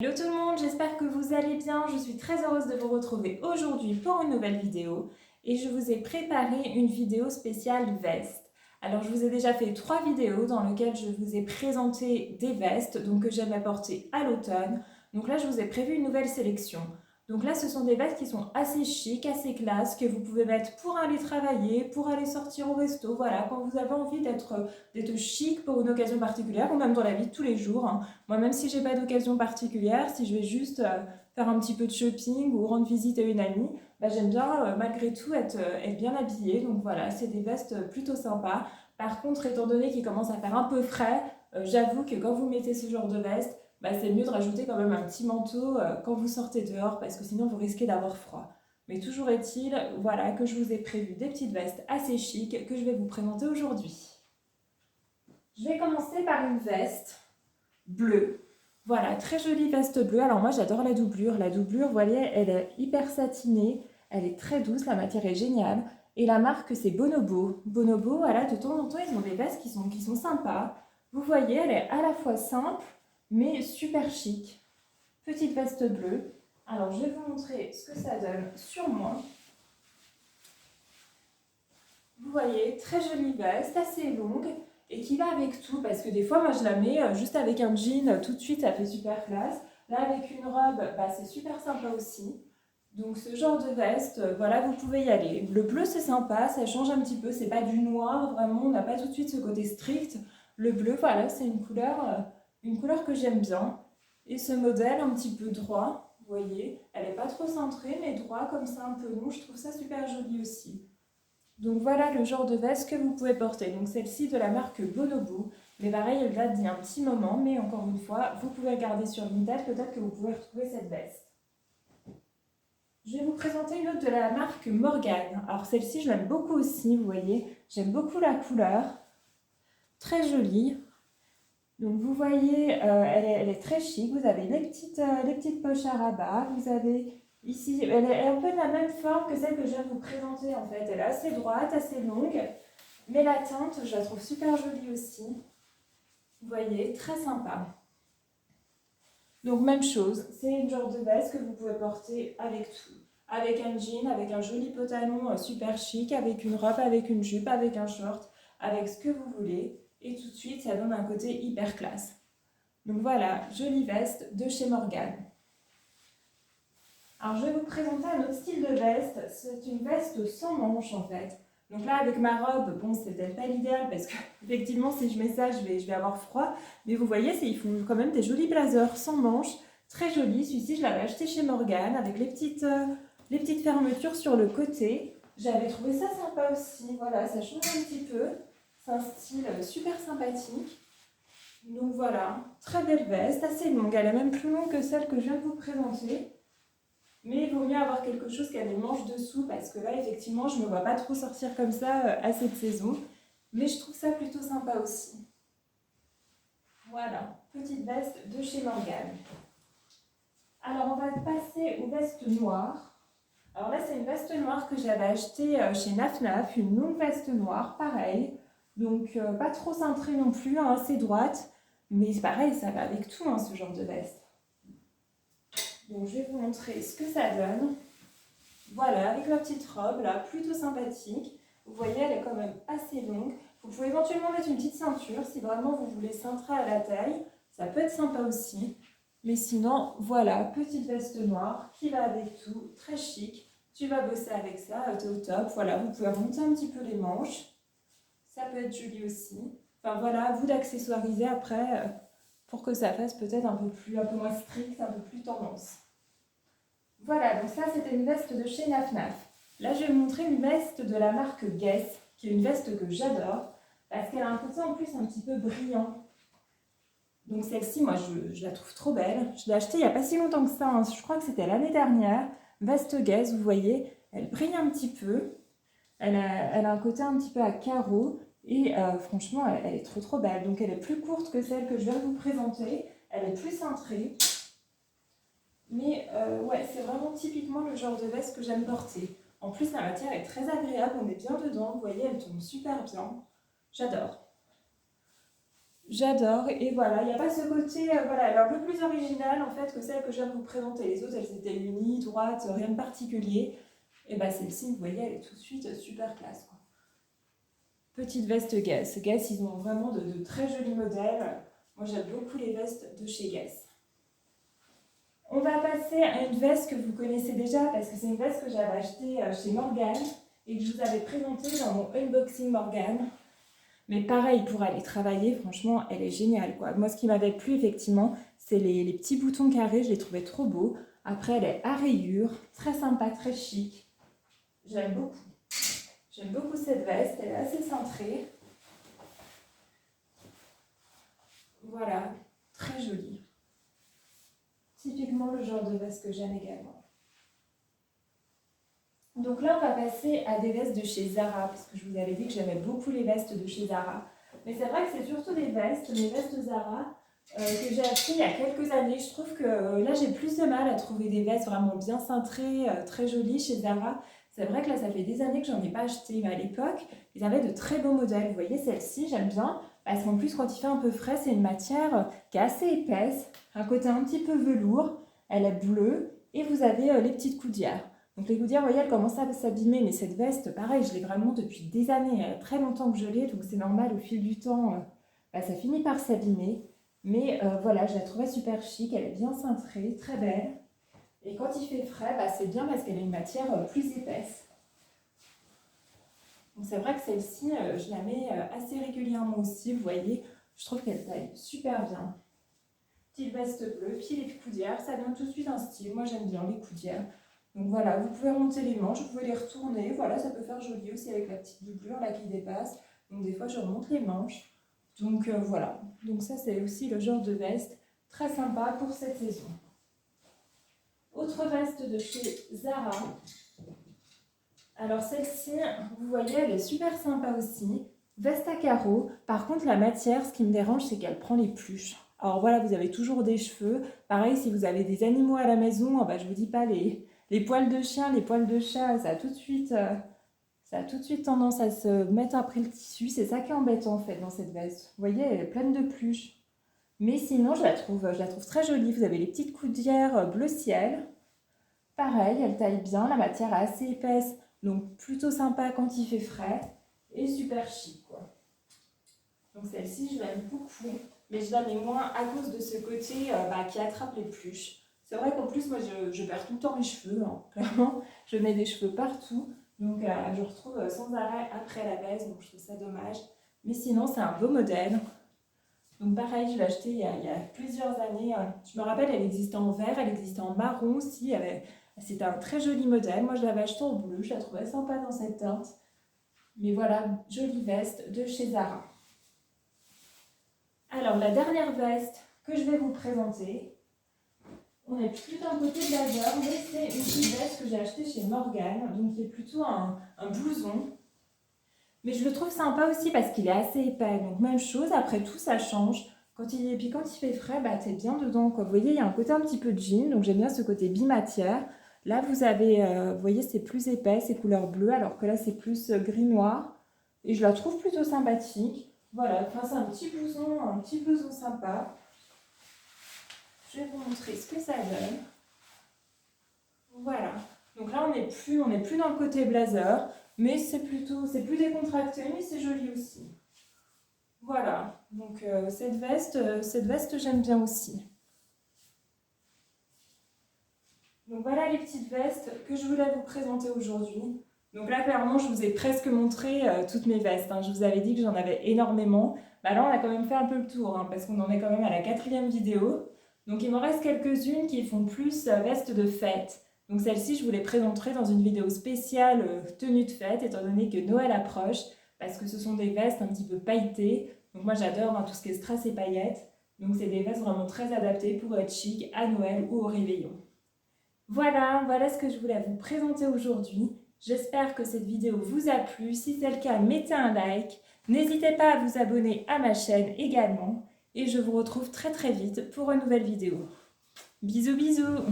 Hello tout le monde, j'espère que vous allez bien. Je suis très heureuse de vous retrouver aujourd'hui pour une nouvelle vidéo et je vous ai préparé une vidéo spéciale veste. Alors je vous ai déjà fait 3 vidéos dans lesquelles je vous ai présenté des vestes que j'aimais porter à l'automne. Donc là je vous ai prévu une nouvelle sélection. Donc là ce sont des vestes qui sont assez chic, assez classe, que vous pouvez mettre pour aller travailler, pour aller sortir au resto, voilà, quand vous avez envie d'être chic pour une occasion particulière ou même dans la vie de tous les jours, hein. Moi, même si j'ai pas d'occasion particulière, si je vais juste faire un petit peu de shopping ou rendre visite à une amie, j'aime bien malgré tout être bien habillée. Donc voilà, c'est des vestes plutôt sympas. Par contre, étant donné qu'il commence à faire un peu frais, j'avoue que quand vous mettez ce genre de veste, c'est mieux de rajouter quand même un petit manteau quand vous sortez dehors parce que sinon vous risquez d'avoir froid. Mais toujours est-il, voilà, que je vous ai prévu des petites vestes assez chic que je vais vous présenter aujourd'hui. Je vais commencer par une veste bleue. Voilà, très jolie veste bleue. Alors moi j'adore la doublure. La doublure, vous voyez, elle est hyper satinée, elle est très douce, la matière est géniale. Et la marque c'est Bonobo. Bonobo, voilà, de temps en temps ils ont des vestes qui sont sympas. Vous voyez, elle est à la fois simple mais super chic. Petite veste bleue. Alors je vais vous montrer ce que ça donne sur moi. Vous voyez, très jolie veste, assez longue et qui va avec tout parce que des fois moi je la mets juste avec un jean tout de suite, ça fait super classe. Là avec une robe, c'est super sympa aussi. Donc ce genre de veste, voilà, vous pouvez y aller. Le bleu c'est sympa, ça change un petit peu, c'est pas du noir, vraiment on n'a pas tout de suite ce côté strict. Le bleu, voilà, c'est une couleur que j'aime bien. Et ce modèle un petit peu droit, vous voyez, elle n'est pas trop centrée mais droit comme ça un peu long, je trouve ça super joli aussi. Donc voilà le genre de veste que vous pouvez porter. Donc celle-ci de la marque Bonobo. Mais pareil, elle date d'il y a un petit moment. Mais encore une fois, vous pouvez regarder sur Vinted. Peut-être que vous pouvez retrouver cette veste. Je vais vous présenter une autre de la marque Morgan. Alors celle-ci, je l'aime beaucoup aussi, vous voyez. J'aime beaucoup la couleur. Très jolie. Donc vous voyez, elle est très chic. Vous avez les petites poches à rabat. Vous avez ici, elle est un peu de la même forme que celle que je viens de vous présenter en fait. Elle est assez droite, assez longue. Mais la teinte, je la trouve super jolie aussi. Vous voyez, très sympa. Donc même chose, c'est une genre de veste que vous pouvez porter avec tout. Avec un jean, avec un joli pantalon super chic, avec une robe, avec une jupe, avec un short, avec ce que vous voulez. Et tout de suite, ça donne un côté hyper classe. Donc voilà, jolie veste de chez Morgan. Alors je vais vous présenter un autre style de veste. C'est une veste sans manches en fait. Donc là avec ma robe, bon c'est peut-être pas l'idéal parce que effectivement si je mets ça je vais avoir froid. Mais vous voyez, ils font quand même des jolis blazers sans manches. Très joli. Celui-ci je l'avais acheté chez Morgan avec les petites fermetures sur le côté. J'avais trouvé ça sympa aussi. Voilà, ça change un petit peu. C'est un style super sympathique. Donc voilà, très belle veste, assez longue. Elle est même plus longue que celle que je viens de vous présenter. Mais il vaut mieux avoir quelque chose qui a des manches dessous parce que là, effectivement, je ne me vois pas trop sortir comme ça à cette saison. Mais je trouve ça plutôt sympa aussi. Voilà, petite veste de chez Morgan. Alors, on va passer aux vestes noires. Alors là, c'est une veste noire que j'avais achetée chez Naf Naf, une longue veste noire, pareil. Donc, pas trop cintrée non plus, hein, assez droite. Mais c'est pareil, ça va avec tout, hein, ce genre de veste. Donc, je vais vous montrer ce que ça donne. Voilà, avec ma petite robe là, plutôt sympathique. Vous voyez, elle est quand même assez longue. Vous pouvez éventuellement mettre une petite ceinture si vraiment vous voulez cintrer à la taille. Ça peut être sympa aussi. Mais sinon, voilà, petite veste noire qui va avec tout, très chic. Tu vas bosser avec ça, t'es au top. Voilà, vous pouvez remonter un petit peu les manches. Ça peut être joli aussi. Enfin voilà, à vous d'accessoiriser après pour que ça fasse peut-être un peu moins strict, un peu plus tendance. Voilà, donc ça c'était une veste de chez Naf Naf. Là je vais vous montrer une veste de la marque Guess, qui est une veste que j'adore, parce qu'elle a un côté en plus un petit peu brillant. Donc celle-ci, moi je la trouve trop belle. Je l'ai achetée il n'y a pas si longtemps que ça, hein. Je crois que c'était l'année dernière. Veste Guess, vous voyez, elle brille un petit peu. Elle a un côté un petit peu à carreaux. Et franchement, elle est trop belle. Donc elle est plus courte que celle que je viens de vous présenter. Elle est plus cintrée. Mais ouais, c'est vraiment typiquement le genre de veste que j'aime porter. En plus, la matière est très agréable, on est bien dedans, vous voyez, elle tombe super bien. J'adore. J'adore. Et voilà, il n'y a pas ce côté, voilà, elle est un peu plus originale en fait que celle que je viens de vous présenter. Les autres, elles étaient unies, droites, rien de particulier. Et bah celle-ci, vous voyez, elle est tout de suite super classe, quoi. Petite veste Guess. Guess, ils ont vraiment de très jolis modèles. Moi, j'aime beaucoup les vestes de chez Guess. On va passer à une veste que vous connaissez déjà parce que c'est une veste que j'avais achetée chez Morgane et que je vous avais présentée dans mon unboxing Morgane. Mais pareil, pour aller travailler, franchement, elle est géniale, quoi. Moi, ce qui m'avait plu, effectivement, c'est les petits boutons carrés. Je les trouvais trop beaux. Après, elle est à rayures, très sympa, très chic. J'aime beaucoup. J'aime beaucoup cette veste. Elle est assez cintrée. Voilà, très jolie. Typiquement le genre de veste que j'aime également. Donc là, on va passer à des vestes de chez Zara, parce que je vous avais dit que j'aimais beaucoup les vestes de chez Zara. Mais c'est vrai que c'est surtout des vestes, mes vestes Zara, que j'ai achetées il y a quelques années. Je trouve que là, j'ai plus de mal à trouver des vestes vraiment bien cintrées, très jolies chez Zara. C'est vrai que là, ça fait des années que j'en ai pas acheté, mais à l'époque, ils avaient de très beaux modèles. Vous voyez, celle-ci, j'aime bien, parce qu'en plus, quand il fait un peu frais, c'est une matière qui est assez épaisse, un côté un petit peu velours, elle est bleue, et vous avez les petites coudières. Donc les gouttières, vous voyez, elles commencent à s'abîmer, mais cette veste, pareil, je l'ai vraiment depuis des années, il y a très longtemps que je l'ai, donc c'est normal, au fil du temps, ça finit par s'abîmer. Mais voilà, je la trouvais super chic, elle est bien cintrée, très belle. Et quand il fait frais, c'est bien parce qu'elle a une matière plus épaisse. Donc c'est vrai que celle-ci, je la mets assez régulièrement aussi, vous voyez, je trouve qu'elle taille super bien. Petite veste bleue, puis les coudières, ça donne tout de suite un style, moi j'aime bien les coudières. Donc voilà, vous pouvez remonter les manches, vous pouvez les retourner, voilà, ça peut faire joli aussi avec la petite doublure là qui dépasse. Donc des fois je remonte les manches. Donc voilà, donc ça c'est aussi le genre de veste très sympa pour cette saison. Autre veste de chez Zara. Alors celle-ci, vous voyez, elle est super sympa aussi. Veste à carreaux. Par contre la matière, ce qui me dérange, c'est qu'elle prend les pluches. Alors voilà, vous avez toujours des cheveux. Pareil, si vous avez des animaux à la maison, je vous dis pas les poils de chien, les poils de chat, ça a tout de suite tendance à se mettre après le tissu. C'est ça qui est embêtant en fait dans cette veste. Vous voyez, elle est pleine de pluches. Mais sinon, je la trouve très jolie. Vous avez les petites coudières bleu ciel. Pareil, elle taille bien. La matière est assez épaisse, donc plutôt sympa quand il fait frais. Et super chic, quoi. Donc celle-ci, je l'aime beaucoup. Mais je la mets moins à cause de ce côté qui attrape les pluches. C'est vrai qu'en plus, moi, je perds tout le temps mes cheveux, hein. Clairement, je mets des cheveux partout. Donc, je retrouve sans arrêt après la baisse, donc je trouve ça dommage. Mais sinon, c'est un beau modèle. Donc, pareil, je l'ai acheté il y a plusieurs années. Je me rappelle, elle existait en vert, elle existait en marron aussi. C'était un très joli modèle. Moi, je l'avais acheté en bleu, je la trouvais sympa dans cette teinte. Mais voilà, jolie veste de chez Zara. Alors, la dernière veste que je vais vous présenter, on n'est plus d'un côté blazer, mais c'est une petite veste que j'ai achetée chez Morgane, donc qui est plutôt un blouson. Mais je le trouve sympa aussi parce qu'il est assez épais, donc même chose, après tout ça change. Quand il fait frais, t'es bien dedans, quoi. Vous voyez, il y a un côté un petit peu jean, donc j'aime bien ce côté bimatière. Là, vous avez, vous voyez, c'est plus épais, c'est couleur bleue, alors que là, c'est plus gris-noir. Et je la trouve plutôt sympathique. Voilà, enfin, c'est un petit blouson sympa. Je vais vous montrer ce que ça donne. Voilà. Donc là, on n'est plus dans le côté blazer, mais c'est plus décontracté, mais c'est joli aussi. Voilà. Donc cette veste, j'aime bien aussi. Donc voilà les petites vestes que je voulais vous présenter aujourd'hui. Donc là, clairement, je vous ai presque montré toutes mes vestes, hein. Je vous avais dit que j'en avais énormément. Là, on a quand même fait un peu le tour, hein, parce qu'on en est quand même à la 4e vidéo. Donc il m'en reste quelques-unes qui font plus vestes de fête. Donc celle-ci, je vous les présenterai dans une vidéo spéciale tenue de fête, étant donné que Noël approche, parce que ce sont des vestes un petit peu pailletées. Donc moi, j'adore tout ce qui est strass et paillettes. Donc c'est des vestes vraiment très adaptées pour être chic à Noël ou au réveillon. Voilà ce que je voulais vous présenter aujourd'hui. J'espère que cette vidéo vous a plu. Si c'est le cas, mettez un like. N'hésitez pas à vous abonner à ma chaîne également. Et je vous retrouve très vite pour une nouvelle vidéo. Bisous bisous!